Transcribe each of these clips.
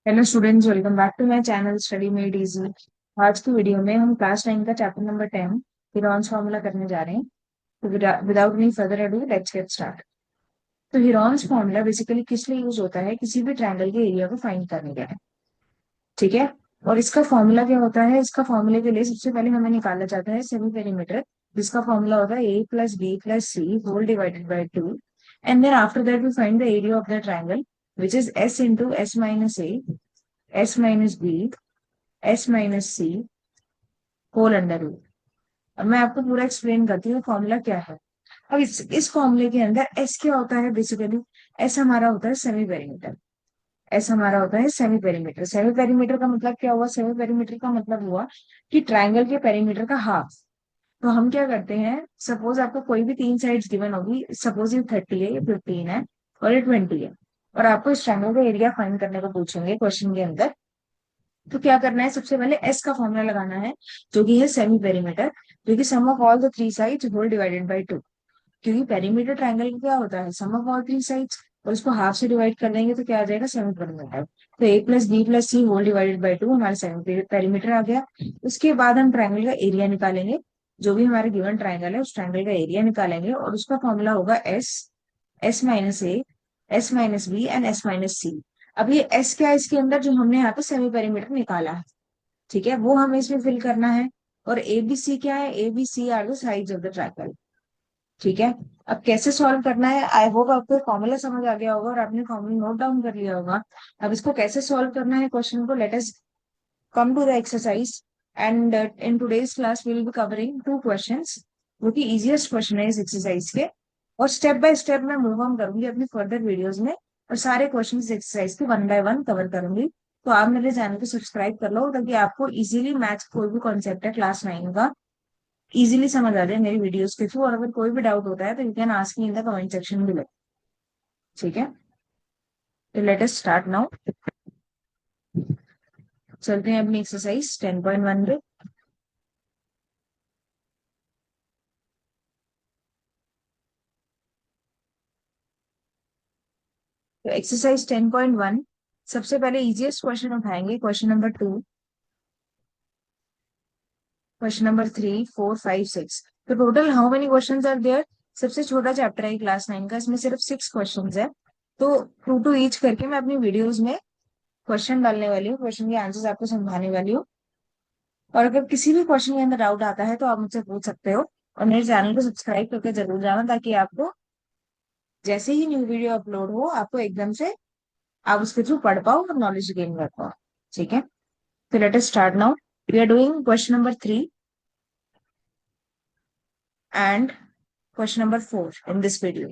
Hello students, welcome back to my channel study made easy. आज की video में हम क्लास 9 का चैप्टर नंबर 10 हिरॉन्स फार्मूला करने जा रहे हैं। तो without any further ado let's get start. तो हिरॉन्स फार्मूला बेसिकली किस लिए यूज होता है? किसी भी ट्रायंगल के एरिया को फाइंड करने के लिए। ठीक है। और इसका फॉर्मूला क्या होता है? इसका फॉर्मूले के लिए सबसे पहले हमें निकाला जाता है सेमी पेरीमीटर, जिसका फॉर्मूला होता है a plus B plus C whole divided by 2। And then after that we find the area of the triangle which is s into S minus A, S minus B, S minus C whole under root. अब मैं आपको पूरा explain करती हूँ formula क्या है। अब इस फॉर्मूले के अंदर एस क्या होता है? बेसिकली एस हमारा होता है सेमी पेरीमीटर। एस हमारा होता है सेमी पेरीमीटर। सेमी पेरीमीटर का मतलब क्या हुआ? सेमी पेरीमीटर का मतलब हुआ कि ट्राइंगल के पेरीमीटर का हाफ। तो हम क्या करते हैं, सपोज आपको कोई भी तीन साइड्स गिवन होगी, सपोज ये 30 है, ये 15 है और ये 20 है, और आपको इस ट्राइंगल का एरिया फाइंड करने को पूछेंगे क्वेश्चन के अंदर। तो क्या करना है? सबसे पहले एस का फॉर्मूला लगाना है, जो कि है सेमी पेरीमीटर, जो कि sum of all the three sides whole divided by 2। क्योंकि पेरीमीटर ट्रायंगल का क्या होता है? Sum of all three sides, और उसको हाफ से डिवाइड कर देंगे तो क्या आ जाएगा? Semi perimeter. तो A plus B plus C whole divided by 2 हमारा सेमी पेरीमीटर आ गया। उसके बाद हम ट्रायंगल का एरिया निकालेंगे। जो भी हमारे गिवन ट्रायंगल है उस ट्रायंगल का एरिया निकालेंगे, और उसका फॉर्मूला होगा S, S minus A, S minus B and S minus C. अब ये एस क्या है इसके अंदर? जो हमने यहाँ पे सेमी पेरीमीटर निकाला है, ठीक है, वो हमें इसमें फिल करना है। और ए बी सी क्या है? A B C are the sides of the triangle. ठीक है। अब कैसे सॉल्व करना है? आई होप आपको फॉर्मूला समझ आ गया होगा और आपने फॉर्मूला नोट डाउन कर लिया होगा। अब इसको कैसे सॉल्व करना है क्वेश्चन को, let us come to the exercise. And in today's class we will be covering two questions, जो कि इजीएस्ट क्वेश्चन है इस एक्सरसाइज के। और स्टेप बाय स्टेप मैं मूव ऑन करूंगी अपनी फर्दर वीडियोस में, और सारे क्वेश्चन एक्सरसाइज के वन बाय वन कवर करूंगी। तो आप मेरे चैनल को सब्सक्राइब कर लो, ताकि आपको इजीली मैथ्स कोई भी कॉन्सेप्ट है क्लास 9 का इजीली समझ आ जाए मेरी वीडियोस के थ्रू। और अगर कोई भी डाउट होता है तो you can ask me in the comment section below. ठीक है। तो लेट अस स्टार्ट नाउ। चलते हैं अपनी एक्सरसाइज 10.1 पे। तो एक्सरसाइज 10.1, सबसे पहले इजीएस्ट क्वेश्चन उठाएंगे, क्वेश्चन नंबर 2, क्वेश्चन नंबर 3, 4, 5, 6। तो total how many questions are there? सबसे छोटा चैप्टर है क्लास 9 का, इसमें सिर्फ 6 क्वेश्चंस है। तो टू टू ईच करके मैं अपनी वीडियोस में क्वेश्चन डालने वाली हूँ, क्वेश्चन के आंसर्स आपको समझाने वाली हूँ। और अगर किसी भी क्वेश्चन के अंदर डाउट आता है तो आप मुझसे पूछ सकते हो। और मेरे चैनल को सब्सक्राइब करके जरूर जाना, ताकि आपको जैसे ही न्यू वीडियो अपलोड हो, आपको एकदम से आप उसके थ्रू पढ़ पाओ और नॉलेज गेन कर पाओ। ठीक है। तो let us start now. We are doing question number 3 and question number 4 in this video.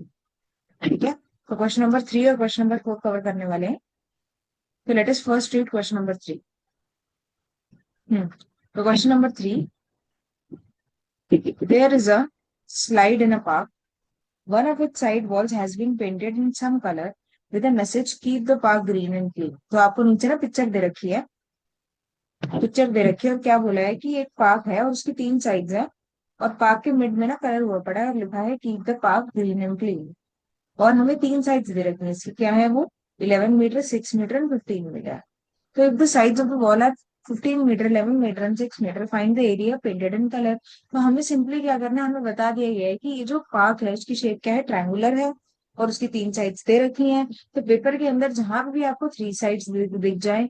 ठीक है। तो क्वेश्चन नंबर 3 और क्वेश्चन नंबर 4 कवर करने वाले हैं। तो let us first read question number 3। तो question number 3, there is a slide in a park. One of its side walls has been painted in some color with a message keep the park green and clean. तो आपको नीचे ना picture दे रखी है, picture दे रखी है, और क्या बोला है कि एक पार्क है और उसकी तीन साइड्स है, और पार्क के मिड में ना कलर हुआ पड़ा है और लिखा है keep the park green and clean. और हमें तीन साइड्स दे रखी है इसकी, क्या है वो? 11 मीटर, 6 मीटर एंड 15 मीटर। तो if the sides of the wall are 15 metre, 11 metre and 6 metre, find the area painted in colour. तो हमें सिंपली क्या करना है, हमें बता दिया गया है कि ये जो पार्क है उसकी शेप क्या है? ट्रायंगुलर है, और उसकी तीन साइड्स दे रखी हैं। तो पेपर के अंदर जहां भी आपको थ्री साइड्स दिख जाए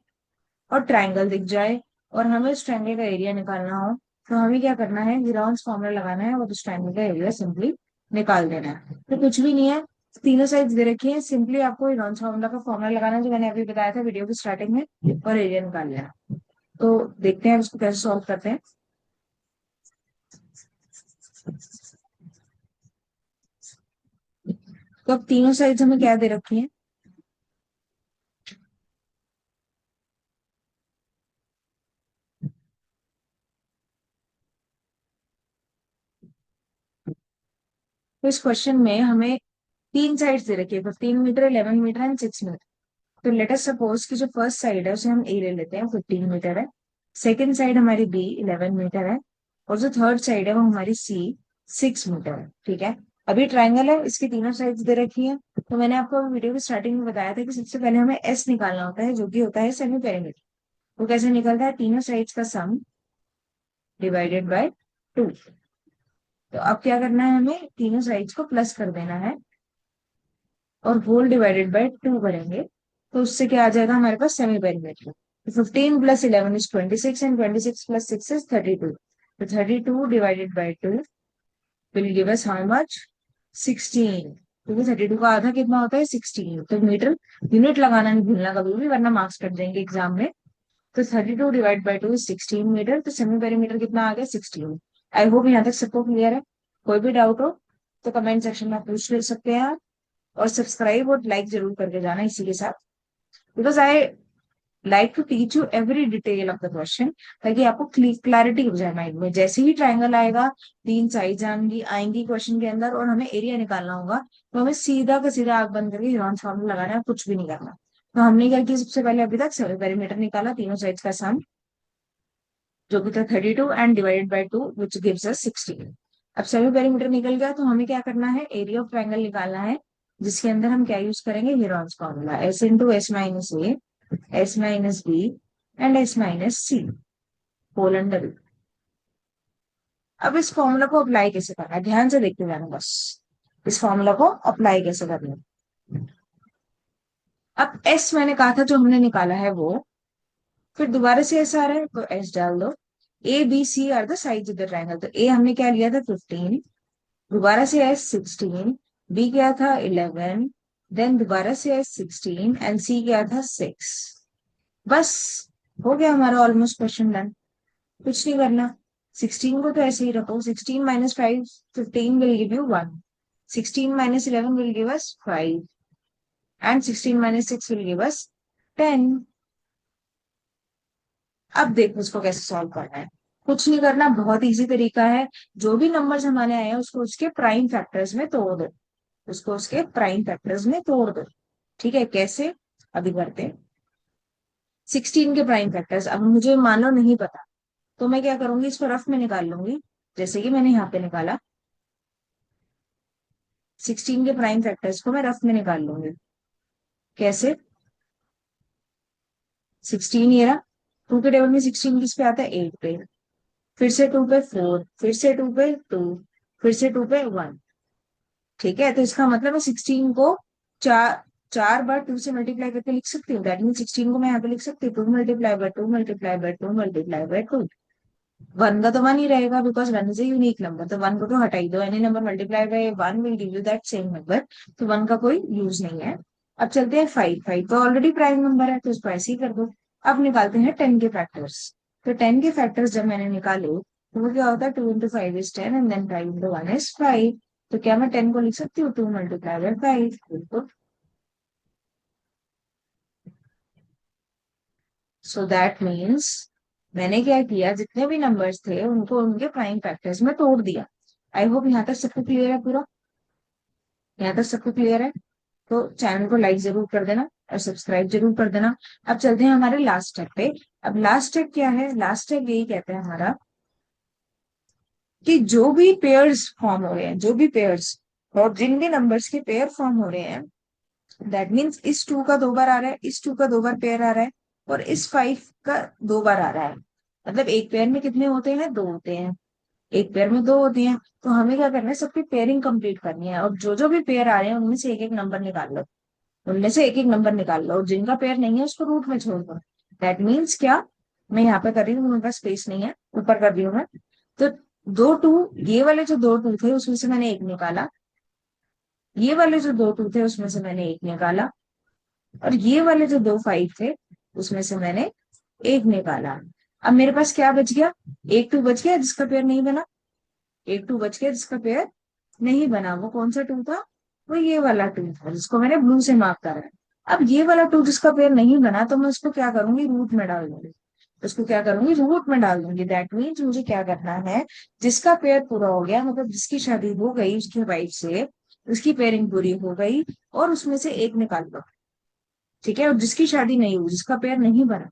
और ट्रायंगल दिख जाए, और हमें उस ट्रायंगल का एरिया निकालना हो, तो हमें क्या करना है? गिराउंड फॉर्मूला लगाना है और उस ट्रायंगल का एरिया सिंपली निकाल देना है। तो कुछ भी नहीं है, तीनों साइड्स दे रखी है, सिंपली आपको गिराउंड फॉर्मूला का फॉर्मूला लगाना है, जो मैंने अभी बताया था वीडियो की स्टार्टिंग में, और एरिया निकाल लेना। तो देखते हैं उसको कैसे सॉल्व करते हैं। तो अब तीनों साइड्स हमें क्या दे रखी है? तो इस क्वेश्चन में हमें तीन साइड्स दे रखी है, 15 मीटर, 11 मीटर एंड 6 मीटर। तो लेट अस सपोज कि जो फर्स्ट साइड है उसे हम ए ले लेते हैं, 15 मीटर है। सेकेंड साइड हमारी बी 11 मीटर है, और जो थर्ड साइड है वो हमारी सी 6 मीटर है। ठीक है। अभी ट्राइंगल है, इसकी तीनों साइड्स दे रखी है। तो मैंने आपको वीडियो की स्टार्टिंग में बताया था कि सबसे पहले हमें एस निकालना होता है, जो कि होता है सेमी पेरीमीटर। वो कैसे निकलता है? तीनों साइड्स का सम डिवाइडेड बाय 2। तो अब क्या करना है, हमें तीनों साइड्स को प्लस कर देना है और होल डिवाइडेड बाय 2 करेंगे। तो उससे क्या आ जाएगा हमारे पास? Semi perimeter. 15 plus 11 is 26 and 26 plus 6 is 32। तो 32 divided by 2 will give us how much? 16। क्योंकि 32 का आधा कितना होता है? 16। तो मीटर यूनिट लगाना नहीं भूलना कभी भी, वरना मार्क्स कट जाएंगे एग्जाम में। तो 32 डिवाइड बाई 2 इज 16 मीटर। तो सेमी पेरीमीटर कितना आ गया? 16। आई होप यहाँ तक सबको क्लियर है। कोई भी डाउट हो तो कमेंट सेक्शन में पूछ ले सकते हैं आप। और सब्सक्राइब और लाइक जरूर करके जाना इसी के साथ, because I like to teach you every detail of the question, ताकि आपको क्लैरिटी हो जाए माइंड में। जैसे ही ट्राइंगल आएगा, तीन साइड आएंगी आएंगी क्वेश्चन के अंदर, और हमें एरिया निकालना होगा, तो हमें सीधा का सीधा आग बंद करके ह्यूरॉन्स फॉर्मूला लगाना है, कुछ भी नहीं करना। तो हमने क्या किया सबसे पहले? अभी तक पेरीमीटर निकाला, तीनों साइड का सम जो कि था 32 and divided by 2 which gives us 16। अब सेमी पेरीमीटर निकल गया, तो हमें क्या करना है? एरिया ऑफ ट्राइंगल निकालना है, जिसके अंदर हम क्या यूज करेंगे? Heron's formula, S into S minus A, S minus B and S minus C whole under root. अब इस फॉर्मूला को अप्लाई कैसे करना है, ध्यान से देखते जाना बस। इस फॉर्मूला को अप्लाई कैसे करना है? अब एस मैंने कहा था जो हमने निकाला है वो, फिर दोबारा से एस आ रहा है तो एस डाल दो। A B C are the sides of the triangle. तो ए हमने क्या लिया था? 15। दोबारा से एस 16। बी क्या था? 11। देन दोबारा से एस 16 एंड सी क्या था? 6। बस हो गया हमारा ऑलमोस्ट क्वेश्चन डन। कुछ नहीं करना। 16 को तो ऐसे ही रखो। 16 minus 5, 15 will give you 1। 16 minus 11 will give us 5 and 16 minus 6 will give अस 10। अब देखो उसको कैसे सॉल्व करना है। कुछ नहीं करना, बहुत इजी तरीका है। जो भी नंबर्स हमारे आए हैं उसको उसके प्राइम फैक्टर्स में तोड़ दो। उसको उसके प्राइम फैक्टर्स में तोड़ दो। ठीक है, कैसे? अभी करते हैं। 16 के प्राइम फैक्टर्स अब मुझे मान लो नहीं पता, तो मैं क्या करूंगी? इसको रफ में निकाल लूंगी, जैसे कि मैंने यहाँ पे निकाला। 16 के प्राइम फैक्टर्स को मैं रफ में निकाल लूंगी। कैसे? 16 ये रहा। 2 के टेबल में 16 किस पे आता है? 8 पे। फिर से 2 पे 4, फिर से 2 पे 2, फिर से 2 पे 1। ठीक है, तो इसका मतलब है 16 को चार चार बार 2 से मल्टीप्लाई करके लिख सकती हूँ। दैट मीन 16 को मैं यहाँ पे लिख सकती हूँ 2 multiply by 2 multiply by 2 multiply by 2। One का तो वन ही रहेगा, because one is a unique number. तो वन को तो हटा ही दो। Any number multiply by one will give you that same number. तो वन का कोई यूज नहीं है। अब चलते हैं 5। 5 तो ऑलरेडी प्राइम नंबर है, तो उसको ऐसे ही कर दो। अब निकालते हैं 10 के फैक्टर्स। तो 10 के फैक्टर्स जब मैंने निकाले, तो वो क्या होता है? 2 into 5 is 10 and then 5 into 1 is 5। तो क्या मैं 10 को लिख सकती हूँ 2 मल्टीप्लाई बाय 5? बिल्कुल। सो दैट मीन्स मैंने क्या किया, जितने भी नंबर्स थे उनको उनके प्राइम फैक्टर्स में तोड़ दिया। आई होप यहाँ तक सबको क्लियर है पूरा। यहाँ तक सबको क्लियर है? तो चैनल को लाइक जरूर कर देना और सब्सक्राइब जरूर कर देना। अब चलते हैं हमारे लास्ट स्टेप पे। अब लास्ट स्टेप क्या है? लास्ट स्टेप यही कहते हैं हमारा कि जो भी पेयर्स फॉर्म हो रहे हैं, जो भी पेयर्स और जिन भी नंबर्स के पेयर फॉर्म हो रहे हैं, दैट मीन्स इस 2 का 2 बार आ रहा है, इस 2 का 2 बार पेयर आ रहा है, और इस 5 का 2 बार आ रहा है। मतलब एक पेयर में कितने होते हैं? 2 होते हैं। एक पेयर में 2 होती हैं। तो हमें क्या करना है? सबकी पेयरिंग कंप्लीट करनी है, और जो जो भी पेयर आ रहे हैं उनमें से एक एक नंबर निकाल लो। उनमें से एक एक नंबर निकाल लो, और जिनका पेयर नहीं है उसको रूट में छोड़ दो। दैट मीन्स क्या? मैं यहाँ पे कर रही हूँ, मेरे पास स्पेस नहीं है, ऊपर कर रही हूँ मैं। तो दो टू, ये वाले जो 2 टू थे उसमें से मैंने एक निकाला। ये वाले जो 2 टू थे उसमें से मैंने एक निकाला। और ये वाले जो 2 5 थे उसमें से मैंने एक निकाला। अब मेरे पास क्या बच गया? एक 2 बच गया जिसका पेयर नहीं बना। एक 2 बच गया जिसका पेयर नहीं बना। वो कौन सा 2 था? वो ये वाला 2 था जिसको मैंने ब्लू से मार्क करा है। अब ये वाला 2 जिसका पेयर नहीं बना, तो मैं उसको क्या करूंगी? रूट में डाल दूंगी। उसको क्या करूंगी? रूट में डाल दूंगी। दैट मीन्स मुझे क्या करना है? जिसका पेयर पूरा हो गया, मतलब जिसकी शादी हो गई उसकी वाइफ से, उसकी पेयरिंग पूरी हो गई, और उसमें से एक निकाल लो। ठीक है, और जिसकी शादी नहीं हुई, जिसका पेयर नहीं बना,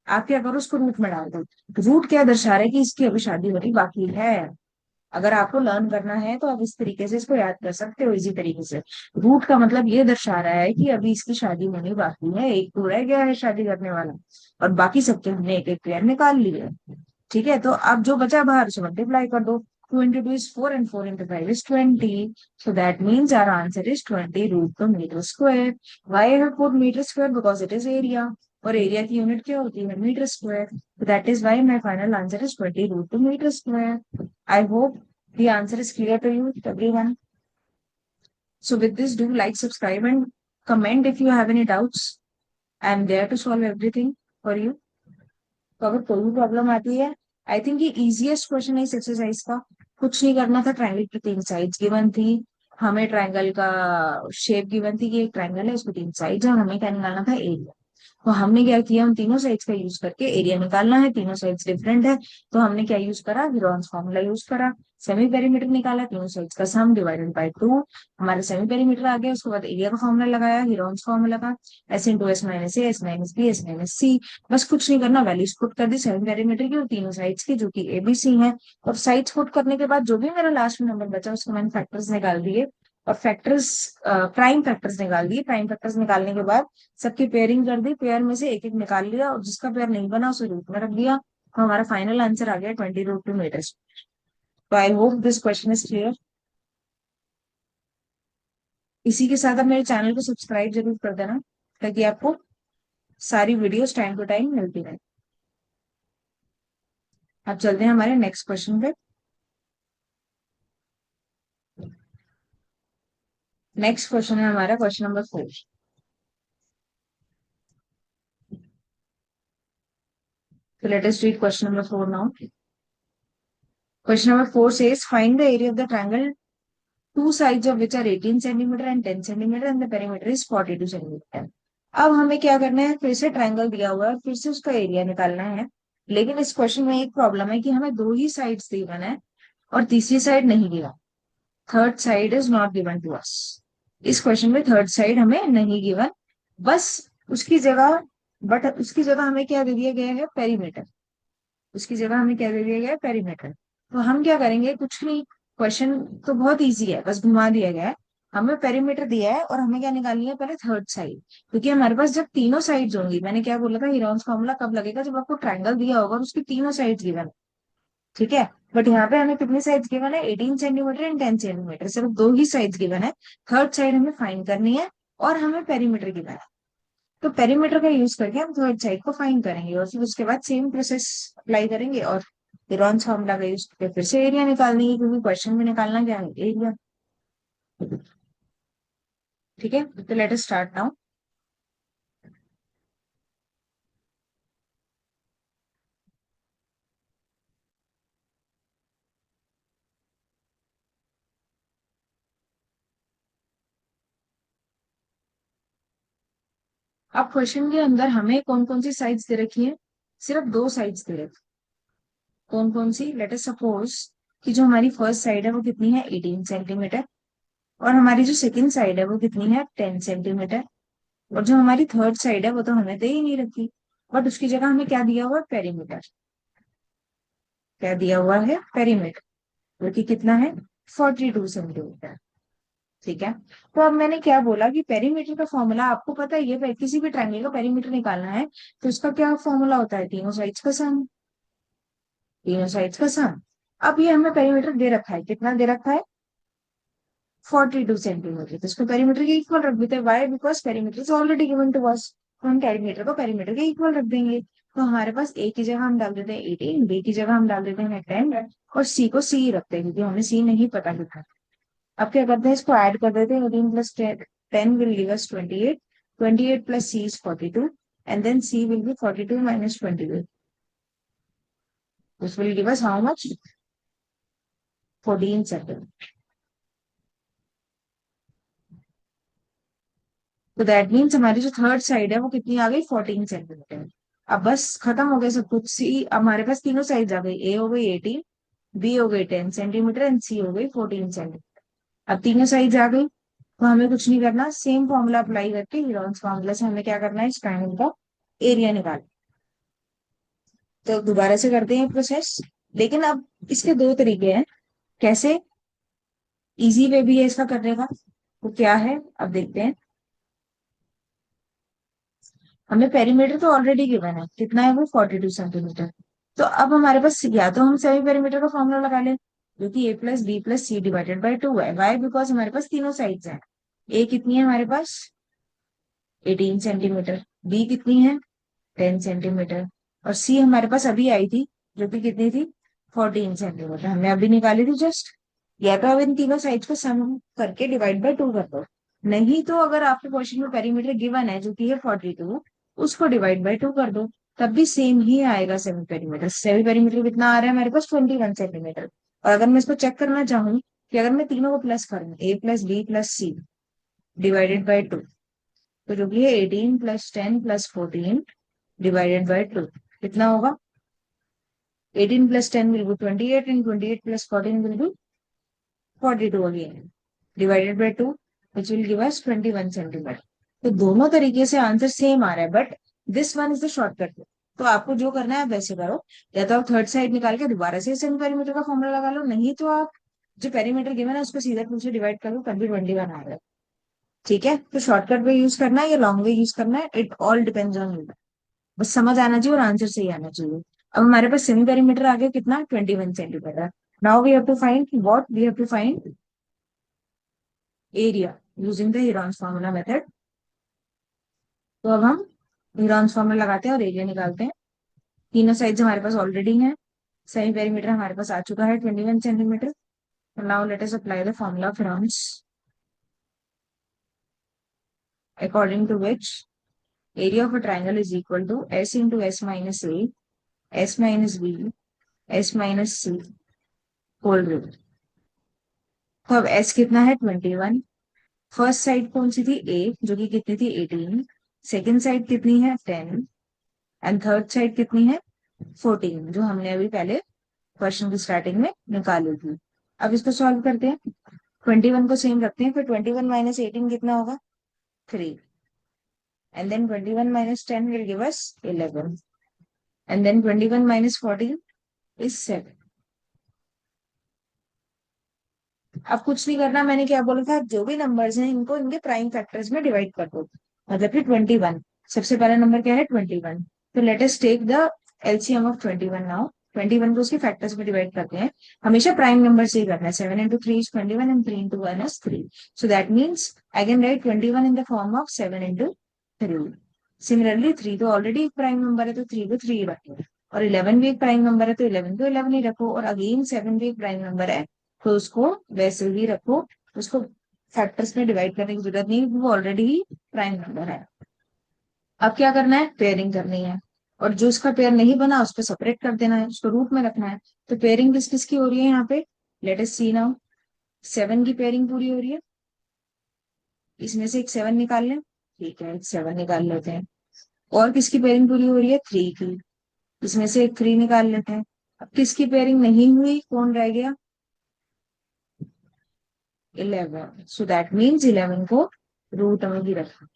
आप क्या करो? उसको रूट में डाल दो। रूट क्या दर्शा रहा है? कि इसकी अभी शादी होनी बाकी है। अगर आपको लर्न करना है तो आप इस तरीके से इसको याद कर सकते हो, इजी तरीके से। रूट का मतलब ये दर्शा रहा है कि अभी इसकी शादी होनी बाकी है, एक तो रह गया है शादी करने वाला, और बाकी सबके हमने एक एक पेयर निकाल लिए। ठीक है, तो अब जो बचा बाहर से मल्टीप्लाई कर दो। 2 into 2 is 4 and 4 into 5 is 20. So that means our answer is 20 root 2 meter square. Why I have put meter square? Because it is area. और एरिया की यूनिट क्या होती है? Metre square. So that is why my final answer is 20 root 2 meter square. I hope the answer is clear to you, everyone. So with this, do like, subscribe and comment if you have any doubts. I am there to solve everything for you. तो अगर कोई भी problem आती है, I think ये easiest question है इस exercise का। कुछ नहीं करना था, ट्रायंगल की 3 साइड्स गिवन थी, हमें ट्रायंगल का शेप गिवन थी कि एक ट्रायंगल है, उसको 3 साइड्स है, और हमें क्या निकालना था? एरिया। तो हमने क्या किया, उन तीनों साइड्स का यूज करके एरिया निकालना है। तीनों साइड्स डिफरेंट है, तो हमने क्या यूज करा? हीरोन्स फॉर्मूला यूज करा। सेमी पेरीमीटर निकाला, तीनों साइड्स का सम डिवाइडेड बाय 2। हमारा सेमी पेरीमीटर आ गया, उसके बाद एरिया का फॉर्मूला लगाया, हीरोन्स फॉर्मूला का, S into S minus A, S minus B, S minus C. बस कुछ नहीं करना, वैल्यूज पुट कर दी सेवन पेरीमीटर की और तीनों साइड्स की, जो कि एबीसी है। और साइड्स पुट करने के बाद जो भी मेरा लास्ट में नंबर बचा, उसको मैंने फैक्टर्स निकाल दिए, और फैक्टर्स, प्राइम फैक्टर्स निकाल दिए। प्राइम फैक्टर्स निकालने के बाद सबकी पेयरिंग कर दी, पेयर में से एक एक निकाल लिया, और जिसका पेयर नहीं बना उसे रूट में रख दिया। तो हमारा फाइनल आंसर आ गया 20 रूट 2 मीटर्स। तो I hope this question is clear. इसी के साथ आप मेरे चैनल को सब्सक्राइब जरूर कर देना, ताकि आपको सारी वीडियोस टाइम टू टाइम मिलती रहे। अब चलते हैं हमारे नेक्स्ट क्वेश्चन पे। नेक्स्ट क्वेश्चन है हमारा question number 4। So let us read question number 4 now. Question number 4 says, find the area of the triangle, two sides of which are 18 centimeter and 10 centimeter and the perimeter is 42 centimeter. अब हमें क्या करना है? फिर से triangle दिया हुआ है, फिर से उसका एरिया निकालना है। लेकिन इस क्वेश्चन में एक प्रॉब्लम है कि हमें दो ही साइड्स गिवन है और तीसरी साइड नहीं given. Third side is not given to us. इस क्वेश्चन में थर्ड साइड हमें नहीं गिवन, बस उसकी जगह, बट उसकी जगह हमें क्या दे दिया गया है? पेरीमीटर। उसकी जगह हमें क्या दे दिया गया है? पेरीमीटर। तो हम क्या करेंगे? कुछ नहीं, क्वेश्चन तो बहुत इजी है, बस घुमा दिया गया है। हमें पेरीमीटर दिया है और हमें क्या निकालनी है? पहले थर्ड साइड। क्योंकि हमारे पास जब तीनों साइड्स होंगी, मैंने क्या बोला था, हीरोन्स फॉर्मूला कब लगेगा? जब आपको ट्रायंगल दिया होगा और उसकी तीनों साइड्स गिवन है। ठीक है, बट यहाँ पे हमें कितनी साइड्स गिवन है? 18 सेंटीमीटर एंड 10 सेंटीमीटर, सिर्फ दो ही साइड्स गिवन है। थर्ड साइड हमें फाइंड करनी है, और हमें पेरीमीटर गिवन है। तो पेरीमीटर का यूज करके हम थर्ड साइड को फाइंड करेंगे, और फिर उसके बाद सेम प्रोसेस अप्लाई करेंगे, और हीरोन्स फॉर्मूला का यूज करके फिर से एरिया निकाल देंगे, क्योंकि क्वेश्चन में निकालना क्या है? एरिया। ठीक है, तो लेट अस स्टार्ट नाउ। अब क्वेश्चन के अंदर हमें कौन कौन सी साइड्स दे रखी है? सिर्फ दो साइड्स दे रखी। कौन कौन सी? लेट अस सपोज कि जो हमारी फर्स्ट साइड है वो कितनी है? 18 सेंटीमीटर। और हमारी जो सेकंड साइड है वो कितनी है? 10 सेंटीमीटर। और जो हमारी थर्ड साइड है वो तो हमें दे ही नहीं रखी, बट उसकी जगह हमें क्या दिया हुआ है? पेरीमीटर। क्या दिया हुआ है? पेरीमीटर, जो कि कितना है? 42 सेंटीमीटर। ठीक है, तो अब मैंने क्या बोला कि पेरीमीटर का फॉर्मूला आपको पता ही है, किसी भी ट्रायंगल का पेरीमीटर निकालना है तो उसका क्या फॉर्मूला होता है? तीनों साइड्स का सम। तीनों साइड्स का सम। अब ये हमें पेरीमीटर दे रखा है, कितना दे रखा है? 42 सेंटीमीटर। तो इसको पेरीमीटर के इक्वल रख देते हैं। Why? Because perimeter is already given to us, तो हम पेरीमीटर को पेरीमीटर के इक्वल रख देंगे। तो हमारे पास ए की जगह हम डाल देते हैं 18, बी की जगह हम डाल देते हैं 10, और सी को सी ही रखते हैं, क्योंकि हमें सी नहीं पता कितना। अब क्या करते हैं? इसको ऐड कर देते हैं। 18 plus 10 will give us 28. 28 plus c is 42, and then c will be 42 minus 28. This will give us how much? 14 centimeter. तो दैट मीन्स हमारी जो थर्ड साइड है वो कितनी आ गई? 14 सेंटीमीटर। अब बस खत्म हो गया सब कुछ। सी, हमारे पास तीनों साइड आ गई। ए हो गई 18, बी हो गई 10 सेंटीमीटर, एंड सी हो गई 14 सेंटीमीटर। अब तीनों साइड आ गई, तो हमें कुछ नहीं करना, सेम फॉर्मूला अप्लाई करके हीरोन्स फॉर्मूला से हमें क्या करना है? इस ट्रायंगल का एरिया निकालना। तो दोबारा से करते हैं प्रोसेस। लेकिन अब इसके दो तरीके हैं। कैसे? इजी वे भी है इसका करने का। तो क्या है, अब देखते हैं। हमें पेरीमीटर तो ऑलरेडी गिवन है, कितना है वो 42 सेंटीमीटर। तो अब हमारे पास या तो हम सेमी पेरीमीटर का फॉर्मूला लगा लें, जो कि a+b+c डिवाइडेड बाई 2 है। वाई? बिकॉज हमारे पास तीनों साइड्स हैं। ए कितनी है हमारे पास? 18 सेंटीमीटर। बी कितनी है? 10 सेंटीमीटर। और सी हमारे पास अभी आई थी, जो कि कितनी थी? 14 सेंटीमीटर। हमने अभी निकाली थी जस्ट। या तो अब इन तीनों साइड्स को सम करके डिवाइड बाय 2 कर दो। नहीं तो अगर आपके क्वेश्चन में पेरीमीटर गिवन है जो कि है 42, उसको डिवाइड बाय 2 कर दो। तब भी सेम ही आएगा सेमी पेरीमीटर। सेमी पेरीमीटर कितना आ रहा है हमारे पास? 21 सेंटीमीटर। और अगर मैं इसको चेक करना चाहूँ कि अगर मैं तीनों को प्लस करूँ, a+b+c डिवाइडेड बाय 2, तो जो कि है 18+10+14 डिवाइडेड बाय 2, कितना होगा? 18+10 will be 28 and 28+14 will be 42 again, divided by 2, which will give us 21 centimetre. तो दोनों तरीके से आंसर सेम आ रहा है, but this one is the shortcut. तो आपको जो करना है आप वैसे करो। या तो आप थर्ड साइड निकाल के दोबारा से सेमी पेरीमीटर का फॉर्मूला लगा लो, नहीं तो आप जो पेरीमीटर गिवन है उसको सीधा 2 से डिवाइड कर लो, तब भी 21 आ रहा है। ठीक है, तो शॉर्टकट वे यूज करना है या लॉन्ग वे यूज करना है, it all depends on you. बस समझ आना चाहिए और आंसर सही आना चाहिए। अब हमारे पास सेमी पेरीमीटर आ गया कितना? 21 centimetre. Now we have to find what? We have to find area using the Heron's formula method. तो अब हम हीरॉन्स फार्मूला लगाते हैं और एरिया निकालते हैं। तीनों साइड्स हमारे पास ऑलरेडी हैं। सेमी पेरीमीटर हमारे पास आ चुका है 21 centimetre. Now let us apply the formula of Heron's, according to which area of a triangle is equal to s into s minus a, s minus b, s minus c whole root. तो अब s कितना है? 21। First side कौन सी थी? a, जो कि कितनी थी? 18। सेकेंड साइड कितनी है? 10। एंड थर्ड साइड कितनी है? 14, जो हमने अभी पहले क्वेश्चन की स्टार्टिंग में निकाली थी। अब इसको सॉल्व करते हैं। 21 को सेम रखते हैं, फिर 21 माइनस 18 कितना होगा? 3। And then 21 minus 10 will give us 11। And then 21 minus 14 is 7। अब कुछ नहीं करना, मैंने क्या बोला था? जो भी नंबर्स हैं इनको इनके प्राइम फैक्टर्स में डिवाइड कर दो। मतलब कि 21, सबसे पहला नंबर क्या है? 21। तो let us take the LCM of 21 now. 21 को उसके फैक्टर्स में डिवाइड करते हैं। हमेशा प्राइम नंबर से ही करना है। 7 into 3 is 21 and 3 into 1 is 3. So that means I can write 21 in the form of 7 into 3. Similarly 3 तो ऑलरेडी एक प्राइम नंबर है, तो 3 को 3 रखो। और 11 भी एक प्राइम नंबर है, तो 11 को 11 ही रखो। और अगेन 7 भी एक प्राइम नंबर है, तो उसको वैसे ही रखो। उसको फैक्टर्स में डिवाइड करने की जरूरत नहीं, वो ऑलरेडी ही प्राइम नंबर है। अब क्या करना है? पेयरिंग करनी है। और जो उसका पेयर नहीं बना उसको सेपरेट कर देना है, उसको रूट में रखना है। तो पेयरिंग किस किस की हो रही है यहाँ पे? लेट अस सी नाउ। 7 की पेयरिंग पूरी हो रही है। इसमें से एक 7 निकाल लें। ठीक है, एक 7 निकाल लेते हैं। और किसकी पेयरिंग पूरी हो रही है? 3 की। इसमें से एक 3 निकाल लेते हैं। अब किसकी पेयरिंग नहीं हुई? कौन रह गया? 11। सो दैट मीन्स 11 को रूट में भी रखा।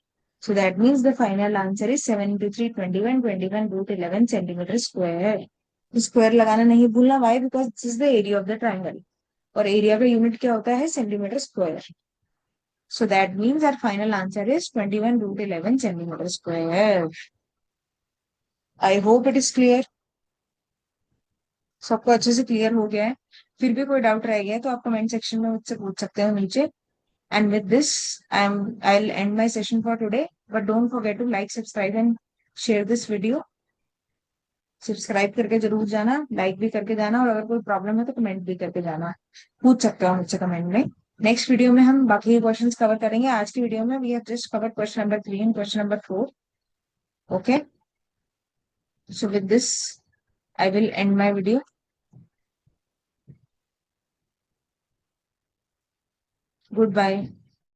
So that means the final answer is 7 into 3, 21, 21 root 11 centimeter square. Square लगाना नहीं भूलना। Why? Because this is the area of the triangle. और एरिया का यूनिट क्या होता है? Centimetre square. So that means our final answer is 21 root 11 centimeter square. I hope it is clear. सबको अच्छे से क्लियर हो गया है? फिर भी कोई डाउट रह गया है तो आप कमेंट सेक्शन में मुझसे पूछ सकते हो नीचे। And with this, I'll end my session for today. But don't forget to like, subscribe, and share this video. Subscribe करके जरूर जाना, लाइक भी करके जाना, और अगर कोई प्रॉब्लम है तो कमेंट भी करके जाना। पूछ सकते हो मुझसे कमेंट में। नेक्स्ट वीडियो में हम बाकी क्वेश्चंस कवर करेंगे। आज की वीडियो में we have just covered question number 3 and question number 4। Okay, so with this I will end my video. Good bye.